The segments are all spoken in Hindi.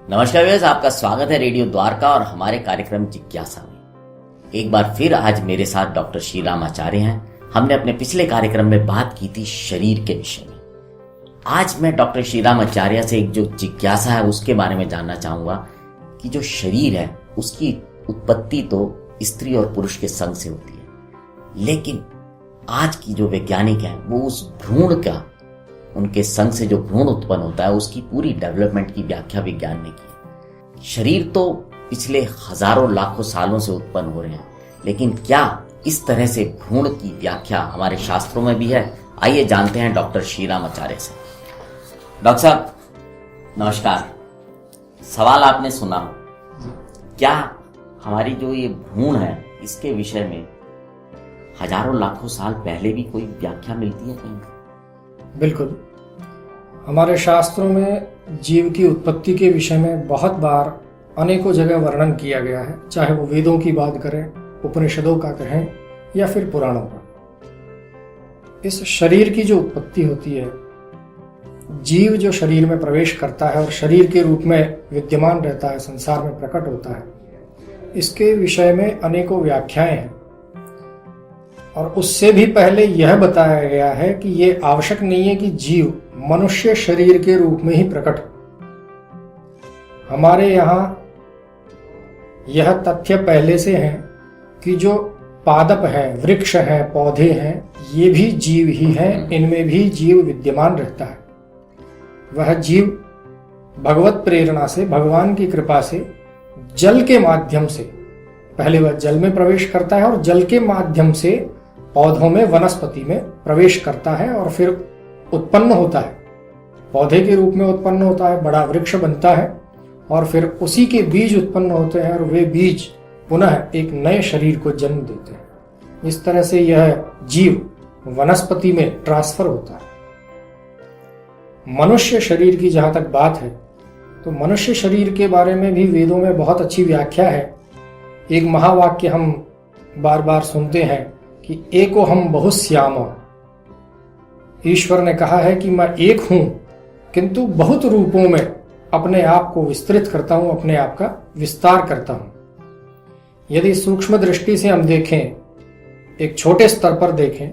नमस्कार व्यूअर्स, आपका स्वागत है रेडियो द्वारका और हमारे कार्यक्रम जिज्ञासा में। एक बार फिर आज मेरे साथ डॉक्टर श्रीराम आचार्य हैं। हमने अपने पिछले कार्यक्रम में बात की थी शरीर के विषय में। आज मैं डॉक्टर श्रीराम आचार्य से एक जो जिज्ञासा है उसके बारे में जानना चाहूंगा कि जो शरीर है उसकी उत्पत्ति तो स्त्री और पुरुष के संग से होती है, लेकिन आज की जो वैज्ञानिक हैं वो उस भ्रूण का, उनके संग से जो भ्रूण उत्पन्न होता है उसकी पूरी डेवलपमेंट की व्याख्या विज्ञान ने की। शरीर तो पिछले हजारों लाखों सालों से उत्पन्न हो रहे हैं, लेकिन क्या इस तरह से भ्रूण की व्याख्या हमारे शास्त्रों में भी है? आइए जानते हैं डॉक्टर श्रीराम आचार्य से। डॉक्टर साहब नमस्कार। सवाल आपने सुना हो, क्या हमारी जो ये भ्रूण है इसके विषय में हजारों लाखों साल पहले भी कोई व्याख्या मिलती है कहीं? बिल्कुल, हमारे शास्त्रों में जीव की उत्पत्ति के विषय में बहुत बार अनेकों जगह वर्णन किया गया है, चाहे वो वेदों की बात करें, उपनिषदों का कहें या फिर पुराणों का। इस शरीर की जो उत्पत्ति होती है, जीव जो शरीर में प्रवेश करता है और शरीर के रूप में विद्यमान रहता है, संसार में प्रकट होता है, इसके विषय में अनेकों व्याख्याएं हैं। और उससे भी पहले यह बताया गया है कि ये आवश्यक नहीं है कि जीव मनुष्य शरीर के रूप में ही प्रकट हो। हमारे यहाँ यह तथ्य पहले से है कि जो पादप हैं, वृक्ष हैं, पौधे हैं, ये भी जीव ही हैं, इनमें भी जीव विद्यमान रहता है। वह जीव भगवत प्रेरणा से, भगवान की कृपा से, जल के माध्यम से, पहले वह जल में प्रवेश करता है और जल के माध्यम से पौधों में, वनस्पति में प्रवेश करता है और फिर उत्पन्न होता है, पौधे के रूप में उत्पन्न होता है, बड़ा वृक्ष बनता है और फिर उसी के बीज उत्पन्न होते हैं और वे बीज पुनः एक नए शरीर को जन्म देते हैं। इस तरह से यह जीव वनस्पति में ट्रांसफर होता है। मनुष्य शरीर की जहां तक बात है तो मनुष्य शरीर के बारे में भी वेदों में बहुत अच्छी व्याख्या है। एक महावाक्य हम बार बार सुनते हैं कि एको हम बहुश्याम। ईश्वर ने कहा है कि मैं एक हूं किंतु बहुत रूपों में अपने आप को विस्तृत करता हूं, अपने आप का विस्तार करता हूं। यदि सूक्ष्म दृष्टि से हम देखें, एक छोटे स्तर पर देखें,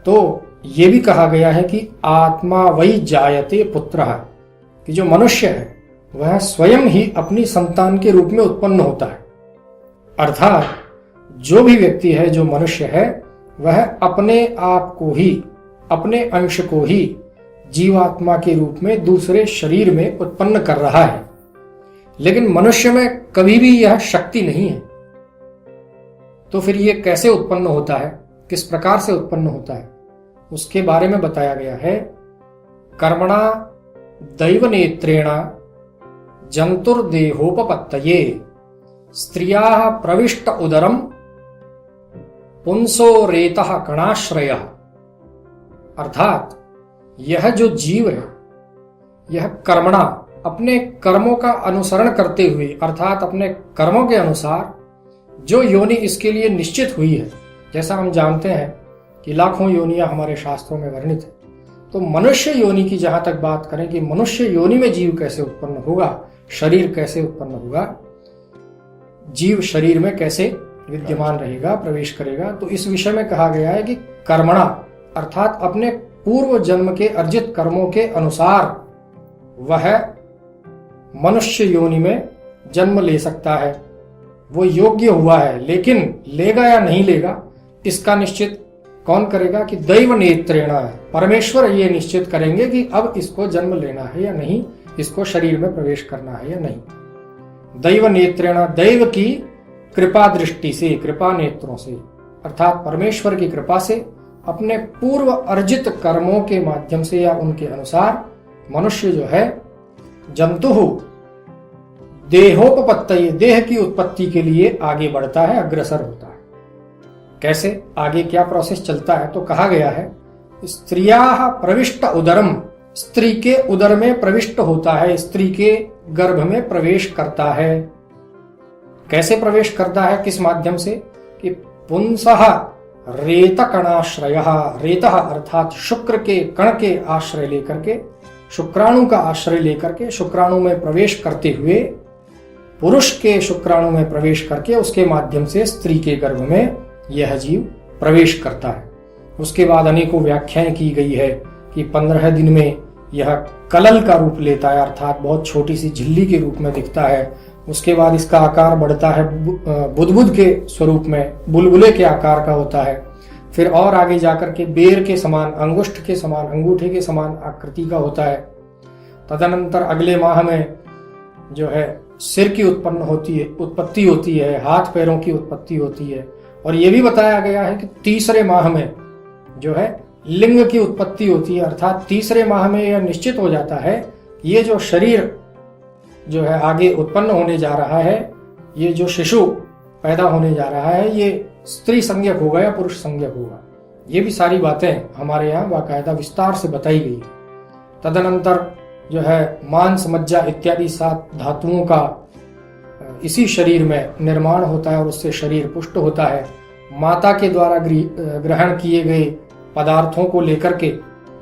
तो ये भी कहा गया है कि आत्मा वही जायते पुत्रः, कि जो मनुष्य है वह स्वयं ही अपनी संतान के रूप में उत्पन्न होता है। अर्थात जो भी व्यक्ति है, जो मनुष्य है, वह अपने आप को ही, अपने अंश को ही जीवात्मा के रूप में दूसरे शरीर में उत्पन्न कर रहा है। लेकिन मनुष्य में कभी भी यह शक्ति नहीं है। तो फिर यह कैसे उत्पन्न होता है, किस प्रकार से उत्पन्न होता है, उसके बारे में बताया गया है। कर्मणा दैवनेत्रेण जंतुर्देहोपपत्तये स्त्रियाः प्रविष्ट उदरम पुंसो रेतः कणाश्रय। अर्थात यह जो जीव है, यह कर्मणा, अपने कर्मों का अनुसरण करते हुए, अर्थात अपने कर्मों के अनुसार जो योनि इसके लिए निश्चित हुई है, जैसा हम जानते हैं कि लाखों योनियां हमारे शास्त्रों में वर्णित है, तो मनुष्य योनि की जहां तक बात करें कि मनुष्य योनि में जीव कैसे उत्पन्न होगा, शरीर कैसे उत्पन्न होगा, जीव शरीर में कैसे विद्यमान रहेगा, प्रवेश करेगा, तो इस विषय में कहा गया है कि कर्मणा, अर्थात अपने पूर्व जन्म के अर्जित कर्मों के अनुसार वह मनुष्य योनि में जन्म ले सकता है। वो योग्य हुआ है, लेकिन लेगा या नहीं लेगा इसका निश्चित कौन करेगा? कि दैव नेत्रेण, परमेश्वर ये निश्चित करेंगे कि अब इसको जन्म लेना है या नहीं, इसको शरीर में प्रवेश करना है या नहीं। दैव नेत्रेण, दैव की कृपा दृष्टि से, कृपा नेत्रों से, अर्थात परमेश्वर की कृपा से, अपने पूर्व अर्जित कर्मों के माध्यम से या उनके अनुसार मनुष्य जो है जंतु देहोपपत्तये, देह की उत्पत्ति के लिए आगे बढ़ता है, अग्रसर होता है। कैसे आगे क्या प्रोसेस चलता है? तो कहा गया है स्त्रियाः प्रविष्ट उदरम, स्त्री के उदर में प्रविष्ट होता है, स्त्री के गर्भ में प्रवेश करता है। कैसे प्रवेश करता है, किस माध्यम से? कि पुंसः रेत कणाश्रय, रेत अर्थात शुक्र के कण के आश्रय लेकर के शुक्राणु का आश्रय लेकर के शुक्राणु में प्रवेश करते हुए पुरुष के शुक्राणु में प्रवेश करके उसके माध्यम से स्त्री के गर्भ में यह जीव प्रवेश करता है। उसके बाद अनेकों व्याख्याएं की गई है कि 15 दिन में यह कलल का रूप लेता है, अर्थात बहुत छोटी सी झिल्ली के रूप में दिखता है। उसके बाद इसका आकार बढ़ता है, बुदबुद के स्वरूप में, बुलबुले के आकार का होता है। फिर और आगे जाकर के बेर के समान, अंगुष्ठ के समान, अंगूठे के समान आकृति का होता है। तदनंतर अगले माह में जो है सिर की उत्पत्ति होती है, हाथ पैरों की उत्पत्ति होती है। और यह भी बताया गया है कि तीसरे माह में जो है लिंग की उत्पत्ति होती है, अर्थात तीसरे माह में यह निश्चित हो जाता है ये जो शरीर जो है आगे उत्पन्न होने जा रहा है, ये जो शिशु पैदा होने जा रहा है, ये स्त्री संज्ञक होगा या पुरुष संज्ञक होगा। ये भी सारी बातें हमारे यहाँ बाकायदा विस्तार से बताई गई है। तदनंतर जो है मांस, मज्जा इत्यादि 7 धातुओं का इसी शरीर में निर्माण होता है और उससे शरीर पुष्ट होता है। माता के द्वारा ग्रहण किए गए पदार्थों को लेकर के,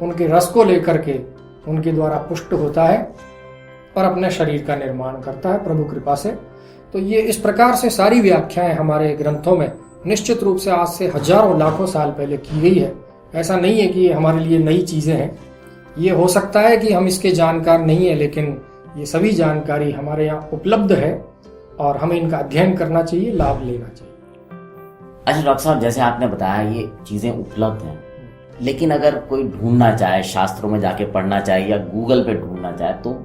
उनके रस को लेकर के उनके द्वारा पुष्ट होता है और अपने शरीर का निर्माण करता है प्रभु कृपा से। तो ये इस प्रकार से सारी व्याख्याएं हमारे ग्रंथों में निश्चित रूप से आज से हजारों लाखों साल पहले की गई है। ऐसा नहीं है कि ये हमारे लिए नई चीजें हैं। ये हो सकता है कि हम इसके जानकार नहीं है, लेकिन ये सभी जानकारी हमारे यहाँ उपलब्ध है और हमें इनका अध्ययन करना चाहिए, लाभ लेना चाहिए। अच्छा डॉक्टर साहब, जैसे आपने बताया ये चीजें उपलब्ध हैं, लेकिन अगर कोई ढूंढना चाहे, शास्त्रों में जाके पढ़ना चाहे या गूगल पे ढूंढना चाहे, तो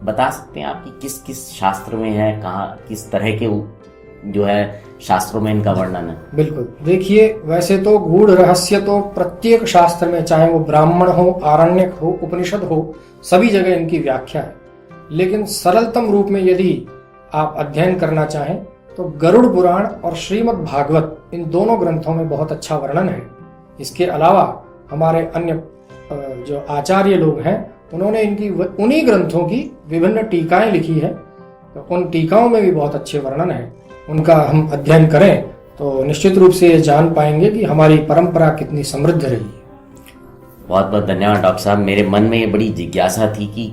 बता सकते हैं आप कि किस किस शास्त्र में है, कहाँ किस तरह के जो है शास्त्रों में इनका वर्णन है? बिल्कुल, देखिए वैसे तो गूढ़ रहस्य तो प्रत्येक शास्त्र में, चाहे वो ब्राह्मण हो, आरण्यक हो, उपनिषद हो, सभी जगह इनकी व्याख्या है। लेकिन सरलतम रूप में यदि आप अध्ययन करना चाहें तो गरुड़ पुराण और श्रीमद् भागवत, इन दोनों ग्रंथों में बहुत अच्छा वर्णन है। इसके अलावा हमारे अन्य जो आचार्य लोग हैं उन्होंने इनकी उन्हीं ग्रंथों की विभिन्न टीकाएं लिखी है, तो उन टीकाओं में भी बहुत अच्छे वर्णन है। उनका हम अध्ययन करें तो निश्चित रूप से ये जान पाएंगे कि हमारी परंपरा कितनी समृद्ध रही है। बहुत बहुत धन्यवाद डॉक्टर साहब। मेरे मन में ये बड़ी जिज्ञासा थी कि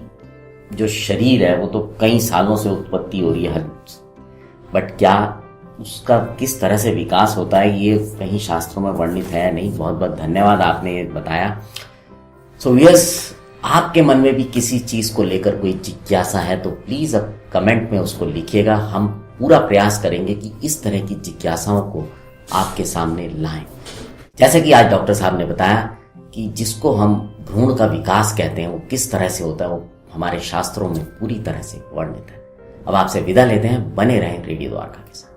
जो शरीर है वो तो कई सालों से उत्पत्ति हो रही है, बट क्या उसका किस तरह से विकास होता है ये कहीं शास्त्रों में वर्णित है नहीं। बहुत बहुत धन्यवाद, आपने ये बताया। सो यस, आपके मन में भी किसी चीज को लेकर कोई जिज्ञासा है तो प्लीज अब कमेंट में उसको लिखिएगा। हम पूरा प्रयास करेंगे कि इस तरह की जिज्ञासाओं को आपके सामने लाएं। जैसे कि आज डॉक्टर साहब ने बताया कि जिसको हम भ्रूण का विकास कहते हैं वो किस तरह से होता है, वो हमारे शास्त्रों में पूरी तरह से वर्णित है। अब आपसे विदा लेते हैं, बने रहें रेडियो द्वारका के साथ।